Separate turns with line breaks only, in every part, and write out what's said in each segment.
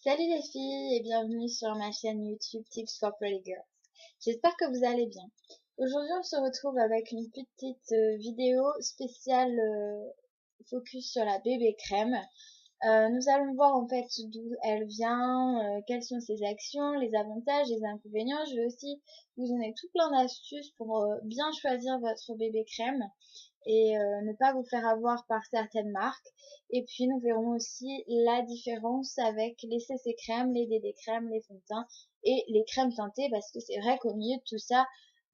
Salut les filles et bienvenue sur ma chaîne YouTube Tips for Pretty Girls. J'espère que vous allez bien. Aujourd'hui on se retrouve avec une petite vidéo spéciale focus sur la bébé crème. Nous allons voir en fait d'où elle vient, quelles sont ses actions, les avantages, les inconvénients. Je vais aussi vous donner tout plein d'astuces pour bien choisir votre bébé crème et ne pas vous faire avoir par certaines marques. Et puis nous verrons aussi la différence avec les CC crèmes, les DD crèmes, les fonds de teint et les crèmes teintées, parce que c'est vrai qu'au milieu de tout ça,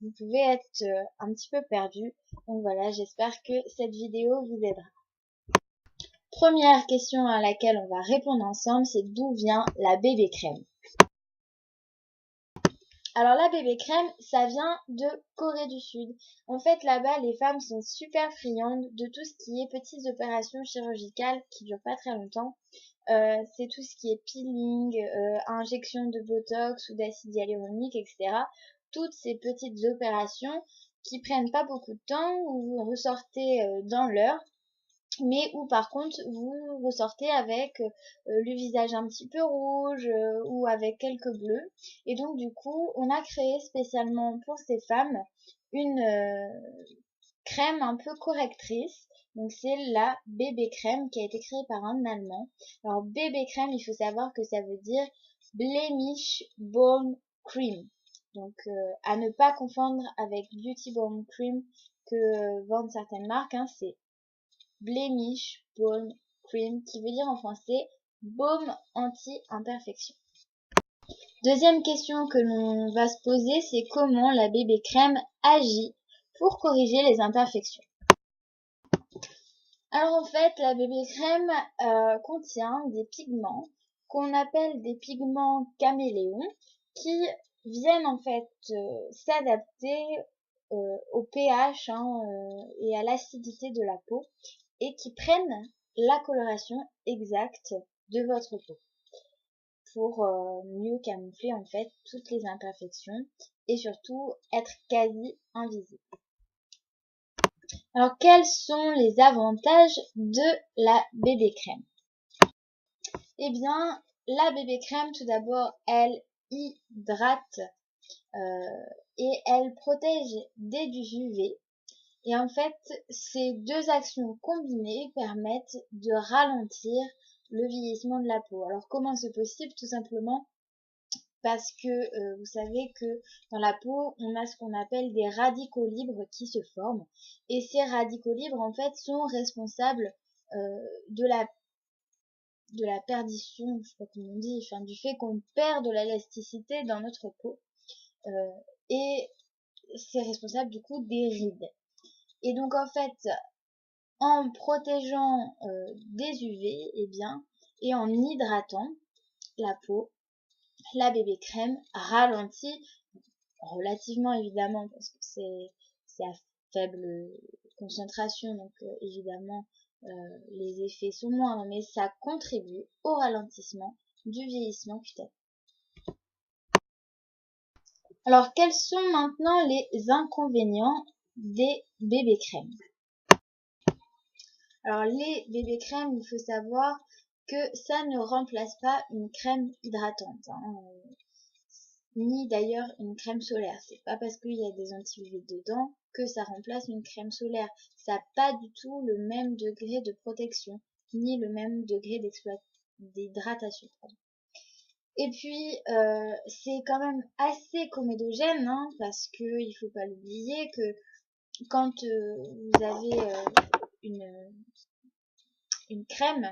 vous pouvez être un petit peu perdu. Donc voilà, j'espère que cette vidéo vous aidera. Première question à laquelle on va répondre ensemble, c'est d'où vient la bébé crème. Alors la bébé crème, ça vient de Corée du Sud. En fait, là-bas, les femmes sont super friandes de tout ce qui est petites opérations chirurgicales qui durent pas très longtemps. C'est tout ce qui est peeling, injection de botox ou d'acide hyaluronique, etc. Toutes ces petites opérations qui prennent pas beaucoup de temps, où vous ressortez dans l'heure, mais où par contre vous ressortez avec le visage un petit peu rouge ou avec quelques bleus. Et donc du coup on a créé spécialement pour ces femmes une crème un peu correctrice. Donc c'est la bébé crème qui a été créée par un Allemand. Alors bébé crème, il faut savoir que ça veut dire Blemish Balm Cream. Donc à ne pas confondre avec Beauty Balm Cream que vendent certaines marques, hein. C'est Blemish Balm Cream, qui veut dire en français baume anti-imperfection. Deuxième question que l'on va se poser, c'est comment la bébé crème agit pour corriger les imperfections. Alors en fait, la bébé crème contient des pigments qu'on appelle des pigments caméléons qui viennent en fait s'adapter au pH et à l'acidité de la peau, et qui prennent la coloration exacte de votre peau pour mieux camoufler en fait toutes les imperfections et surtout être quasi invisible. Alors quels sont les avantages de la bébé crème? Eh bien, la bébé crème, tout d'abord, elle hydrate et elle protège des UV. Et en fait, ces deux actions combinées permettent de ralentir le vieillissement de la peau. Alors comment c'est possible? Tout simplement parce que vous savez que dans la peau, on a ce qu'on appelle des radicaux libres qui se forment. Et ces radicaux libres, en fait, sont responsables de la perdition, je sais pas comment on dit, enfin du fait qu'on perd de l'élasticité dans notre peau. Et c'est responsable du coup des rides. Et donc en fait, en protégeant des UV, eh bien, et en hydratant la peau, la bébé crème ralentit relativement évidemment, parce que c'est à faible concentration, donc évidemment les effets sont moindres, mais ça contribue au ralentissement du vieillissement cutané. Alors quels sont maintenant les inconvénients des bébés crèmes? Alors les bébés crèmes, il faut savoir que ça ne remplace pas une crème hydratante, ni d'ailleurs une crème solaire. C'est pas parce qu'il y a des anti-UV dedans que ça remplace une crème solaire. Ça n'a pas du tout le même degré de protection, ni le même degré d'hydratation. Et puis c'est quand même assez comédogène, parce que il faut pas l'oublier que quand vous avez une crème,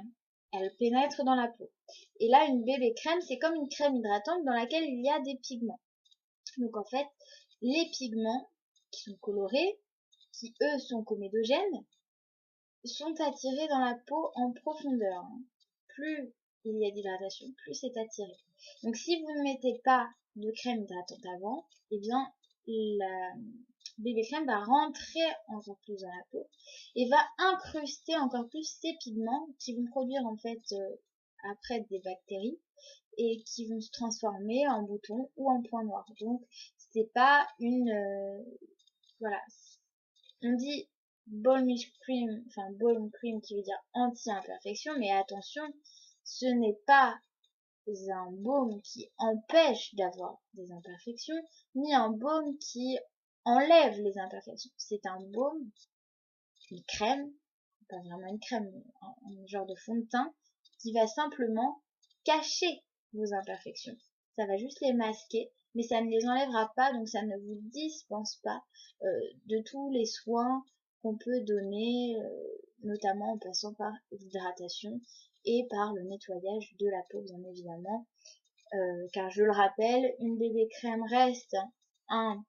elle pénètre dans la peau. Et là, une bébé crème, c'est comme une crème hydratante dans laquelle il y a des pigments. Donc en fait, les pigments qui sont colorés, qui eux sont comédogènes, sont attirés dans la peau en profondeur. Plus il y a d'hydratation, plus c'est attiré. Donc si vous ne mettez pas de crème hydratante avant, eh bien la bébé crème va rentrer encore plus dans la peau et va incruster encore plus ces pigments qui vont produire en fait après des bactéries et qui vont se transformer en boutons ou en points noirs. Donc c'est pas une voilà, on dit balm cream qui veut dire anti-imperfection, mais attention, ce n'est pas un baume qui empêche d'avoir des imperfections, ni un baume qui enlève les imperfections. C'est un baume, une crème, pas vraiment une crème, mais un genre de fond de teint, qui va simplement cacher vos imperfections. Ça va juste les masquer, mais ça ne les enlèvera pas, donc ça ne vous dispense pas de tous les soins qu'on peut donner, notamment en passant par l'hydratation et par le nettoyage de la peau, bien évidemment. Car je le rappelle, une bébé crème reste un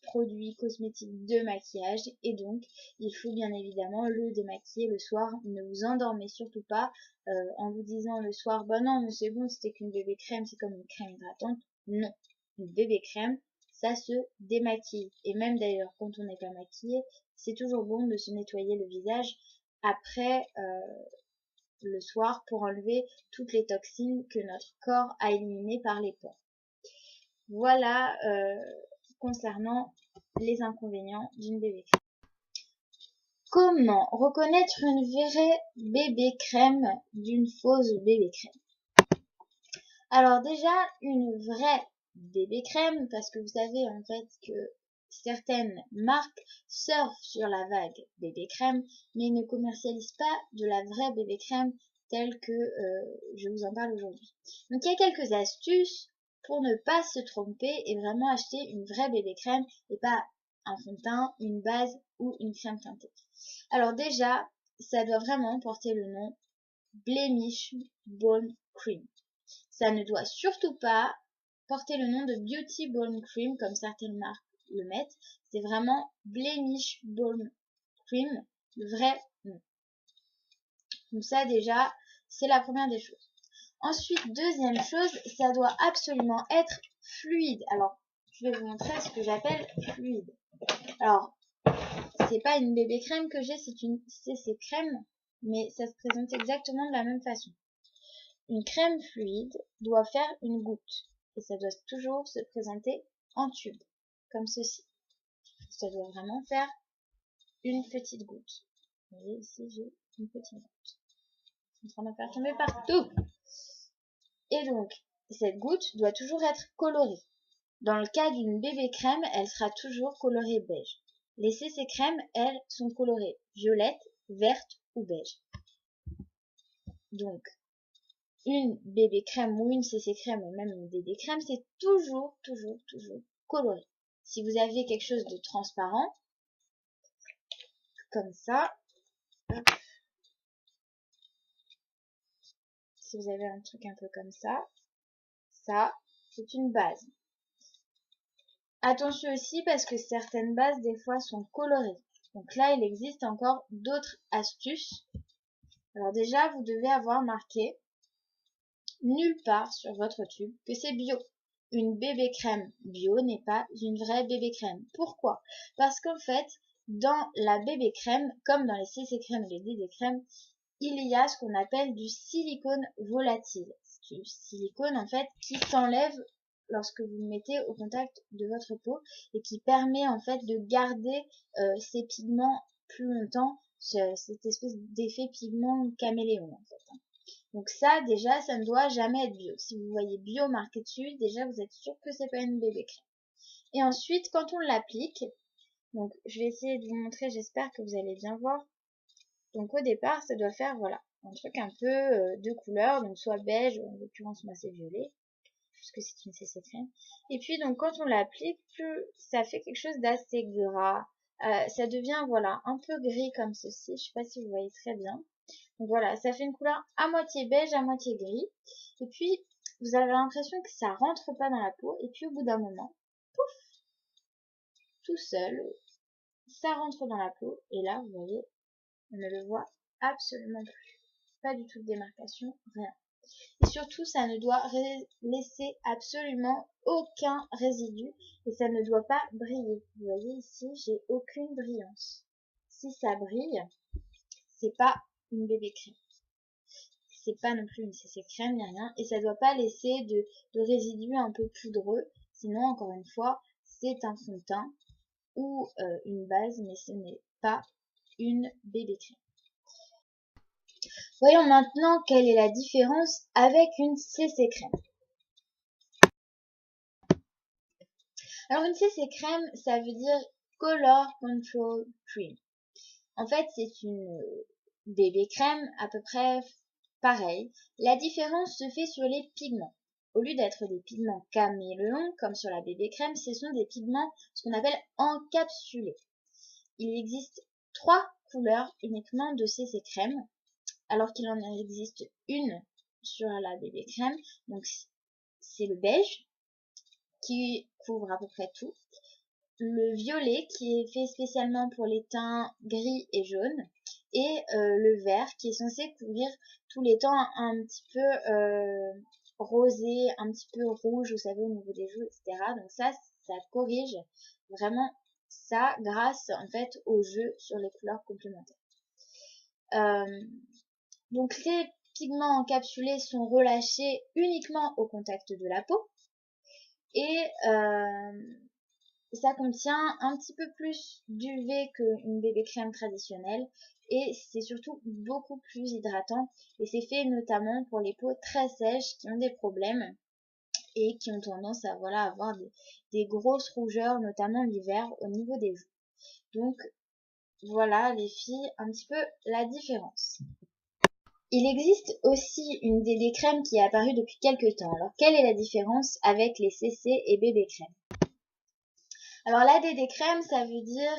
produit cosmétique de maquillage et donc il faut bien évidemment le démaquiller le soir. Ne vous endormez surtout pas en vous disant le soir bah non mais c'est bon, c'était qu'une bébé crème, c'est comme une crème hydratante. Non, une bébé crème ça se démaquille, et même d'ailleurs quand on n'est pas maquillé, c'est toujours bon de se nettoyer le visage après le soir pour enlever toutes les toxines que notre corps a éliminées par les pores. Voilà concernant les inconvénients d'une bébé crème. Comment reconnaître une vraie bébé crème d'une fausse bébé crème? Alors déjà, une vraie bébé crème, parce que vous savez en fait que certaines marques surfent sur la vague bébé crème, mais ne commercialisent pas de la vraie bébé crème telle que je vous en parle aujourd'hui. Donc il y a quelques astuces pour ne pas se tromper et vraiment acheter une vraie bébé crème et pas un fond de teint, une base ou une crème teintée. Alors déjà, ça doit vraiment porter le nom Blemish Balm Cream. Ça ne doit surtout pas porter le nom de Beauty Balm Cream comme certaines marques le mettent. C'est vraiment Blemish Balm Cream, le vrai nom. Donc ça déjà, c'est la première des choses. Ensuite, deuxième chose, ça doit absolument être fluide. Alors, je vais vous montrer ce que j'appelle fluide. Alors, c'est pas une bébé crème que j'ai, c'est une CC crème, mais ça se présente exactement de la même façon. Une crème fluide doit faire une goutte, et ça doit toujours se présenter en tube, comme ceci. Ça doit vraiment faire une petite goutte. Vous voyez ici, j'ai une petite goutte. Je suis en train de faire tomber partout. Et donc, cette goutte doit toujours être colorée. Dans le cas d'une bébé crème, elle sera toujours colorée beige. Les CC crèmes, elles, sont colorées violette, verte ou beige. Donc, une bébé crème ou une CC crème ou même une bébé crème, c'est toujours coloré. Si vous avez quelque chose de transparent, comme ça, si vous avez un truc un peu comme ça, c'est une base. Attention aussi parce que certaines bases des fois sont colorées. Donc là, il existe encore d'autres astuces. Alors déjà, vous devez avoir marqué nulle part sur votre tube que c'est bio. Une bébé crème bio n'est pas une vraie bébé crème. Pourquoi? Parce qu'en fait, dans la bébé crème, comme dans les CC crèmes et les bébé crèmes, il y a ce qu'on appelle du silicone volatile. C'est du silicone en fait qui s'enlève lorsque vous le mettez au contact de votre peau et qui permet en fait de garder ces pigments plus longtemps, cette espèce d'effet pigment caméléon en fait. Donc ça déjà ça ne doit jamais être bio. Si vous voyez bio marqué dessus, déjà vous êtes sûr que c'est pas une bébé crème. Et ensuite quand on l'applique, donc je vais essayer de vous montrer, j'espère que vous allez bien voir. Donc au départ ça doit faire voilà un truc un peu de couleur, donc soit beige, en l'occurrence moi c'est violet, puisque c'est une CC crème. Et puis donc quand on l'applique, plus ça fait quelque chose d'assez gras. Ça devient voilà un peu gris comme ceci. Je sais pas si vous voyez très bien. Donc voilà, ça fait une couleur à moitié beige, à moitié gris. Et puis vous avez l'impression que ça rentre pas dans la peau. Et puis au bout d'un moment, pouf, tout seul, ça rentre dans la peau. Et là, vous voyez, on ne le voit absolument plus. Pas du tout de démarcation, rien. Et surtout, ça ne doit laisser absolument aucun résidu et ça ne doit pas briller. Vous voyez ici, j'ai aucune brillance. Si ça brille, c'est pas une bébé crème. C'est pas non plus une CC crème ni rien et ça doit pas laisser de résidus un peu poudreux. Sinon, encore une fois, c'est un fond de teint ou une base, mais ce n'est pas une bébé crème. Voyons maintenant quelle est la différence avec une CC crème. Alors une CC crème, ça veut dire Color Control Cream. En fait, c'est une bébé crème à peu près pareil. La différence se fait sur les pigments. Au lieu d'être des pigments caméléons, comme sur la bébé crème, ce sont des pigments, ce qu'on appelle encapsulés. Il existe 3 couleurs uniquement de CC crème, alors qu'il en existe une sur la bébé crème. Donc, c'est le beige, qui couvre à peu près tout. Le violet, qui est fait spécialement pour les teints gris et jaune. Et le vert, qui est censé couvrir tous les teints un petit peu rosé, un petit peu rouge, vous savez, au niveau des joues, etc. Donc ça corrige vraiment ça grâce en fait au jeu sur les couleurs complémentaires. Donc les pigments encapsulés sont relâchés uniquement au contact de la peau et ça contient un petit peu plus d'UV qu'une bébé crème traditionnelle et c'est surtout beaucoup plus hydratant et c'est fait notamment pour les peaux très sèches qui ont des problèmes et qui ont tendance à avoir des grosses rougeurs, notamment l'hiver au niveau des joues. Donc voilà les filles, un petit peu la différence. Il existe aussi une DD crème qui est apparue depuis quelques temps. Alors quelle est la différence avec les CC et bébé crème? Alors la DD crème, ça veut dire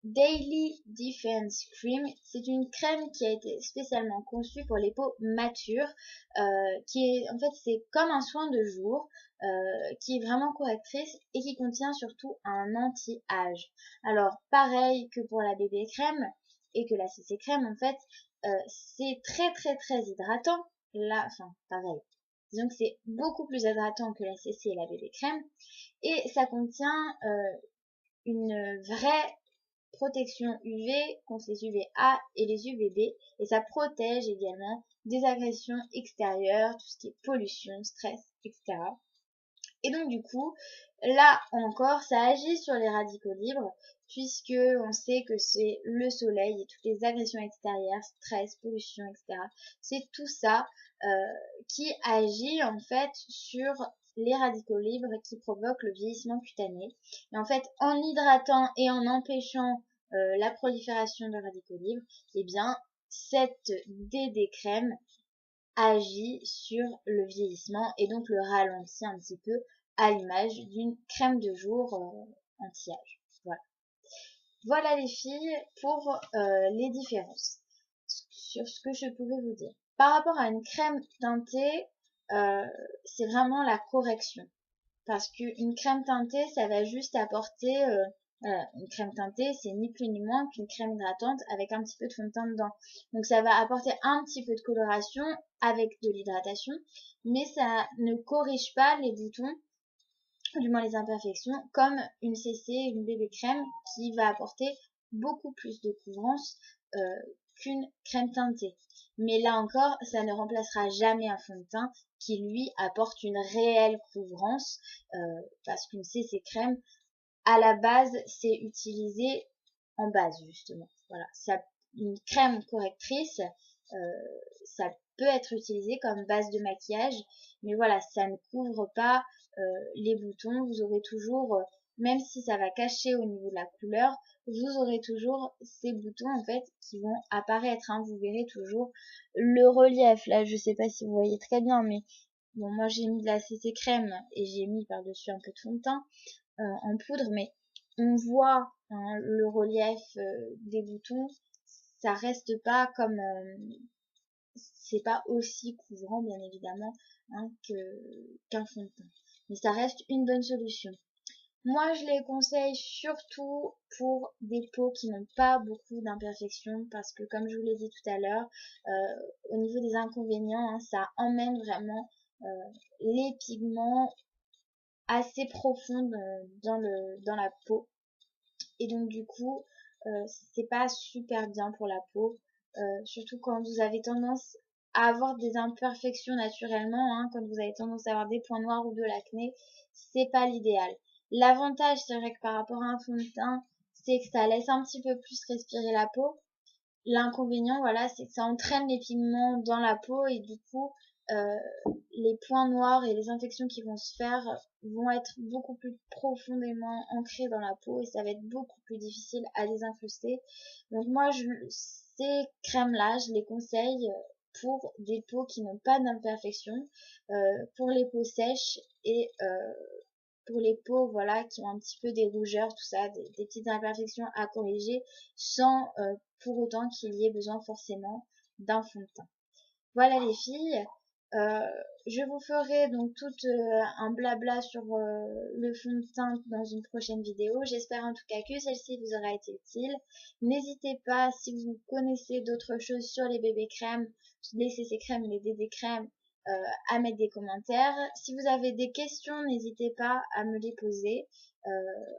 Daily Defense Cream. C'est une crème qui a été spécialement conçue pour les peaux matures, qui est en fait c'est comme un soin de jour, qui est vraiment correctrice et qui contient surtout un anti-âge. Alors pareil que pour la bébé crème et que la CC crème en fait, c'est très très très hydratant. Là, enfin pareil. Disons que c'est beaucoup plus hydratant que la CC et la bébé crème et ça contient une vraie protection UV contre les UVA et les UVB et ça protège également des agressions extérieures, tout ce qui est pollution, stress, etc. Et donc du coup, là encore, ça agit sur les radicaux libres puisque on sait que c'est le soleil et toutes les agressions extérieures, stress, pollution, etc. C'est tout ça qui agit en fait sur les radicaux libres qui provoquent le vieillissement cutané. Et en fait, en hydratant et en empêchant la prolifération de radicaux libres, eh bien, cette DD crème agit sur le vieillissement et donc le ralentit un petit peu à l'image d'une crème de jour anti-âge. Voilà. Voilà les filles pour les différences sur ce que je pouvais vous dire. Par rapport à une crème teintée, c'est vraiment la correction. Parce qu'une crème teintée, ça va juste apporter une crème teintée, c'est ni plus ni moins qu'une crème hydratante avec un petit peu de fond de teint dedans. Donc ça va apporter un petit peu de coloration avec de l'hydratation, mais ça ne corrige pas les boutons, du moins les imperfections, comme une CC, une bébé crème qui va apporter beaucoup plus de couvrance qu'une crème teintée. Mais là encore, ça ne remplacera jamais un fond de teint qui lui apporte une réelle couvrance parce qu'une CC crème, à la base, c'est utilisé en base justement. Voilà, une crème correctrice, ça peut être utilisé comme base de maquillage, mais voilà, ça ne couvre pas les boutons. Vous aurez toujours, même si ça va cacher au niveau de la couleur, vous aurez toujours ces boutons en fait qui vont apparaître. Hein. Vous verrez toujours le relief. Là, je sais pas si vous voyez très bien, mais bon, moi j'ai mis de la CC crème et j'ai mis par-dessus un peu de fond de teint en poudre, mais on voit hein, le relief des boutons. Ça reste pas comme c'est pas aussi couvrant bien évidemment hein, qu'un fond de teint, mais ça reste une bonne solution. Moi je les conseille surtout pour des peaux qui n'ont pas beaucoup d'imperfections parce que comme je vous l'ai dit tout à l'heure, au niveau des inconvénients, hein, ça emmène vraiment les pigments assez profonds dans la peau et donc du coup c'est pas super bien pour la peau, surtout quand vous avez tendance à avoir des imperfections naturellement, hein, quand vous avez tendance à avoir des points noirs ou de l'acné, c'est pas l'idéal. L'avantage, c'est vrai que par rapport à un fond de teint, c'est que ça laisse un petit peu plus respirer la peau, l'inconvénient, voilà, c'est que ça entraîne les pigments dans la peau et du coup, les points noirs et les infections qui vont se faire vont être beaucoup plus profondément ancrés dans la peau et ça va être beaucoup plus difficile à désincruster. Donc moi, ces crèmes-là, je les conseille pour des peaux qui n'ont pas d'imperfection, pour les peaux sèches et pour les peaux, voilà, qui ont un petit peu des rougeurs, tout ça, des petites imperfections à corriger, sans pour autant qu'il y ait besoin forcément d'un fond de teint. Voilà les filles, euh, je vous ferai donc tout un blabla sur le fond de teint dans une prochaine vidéo. J'espère en tout cas que celle-ci vous aura été utile. N'hésitez pas, si vous connaissez d'autres choses sur les bébés crèmes, les CC crèmes, les DD crèmes, à mettre des commentaires. Si vous avez des questions, n'hésitez pas à me les poser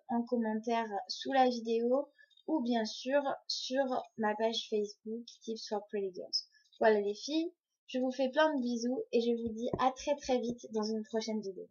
en commentaire sous la vidéo ou bien sûr sur ma page Facebook Tips for Pretty Girls. Voilà les filles, je vous fais plein de bisous et je vous dis à très très vite dans une prochaine vidéo.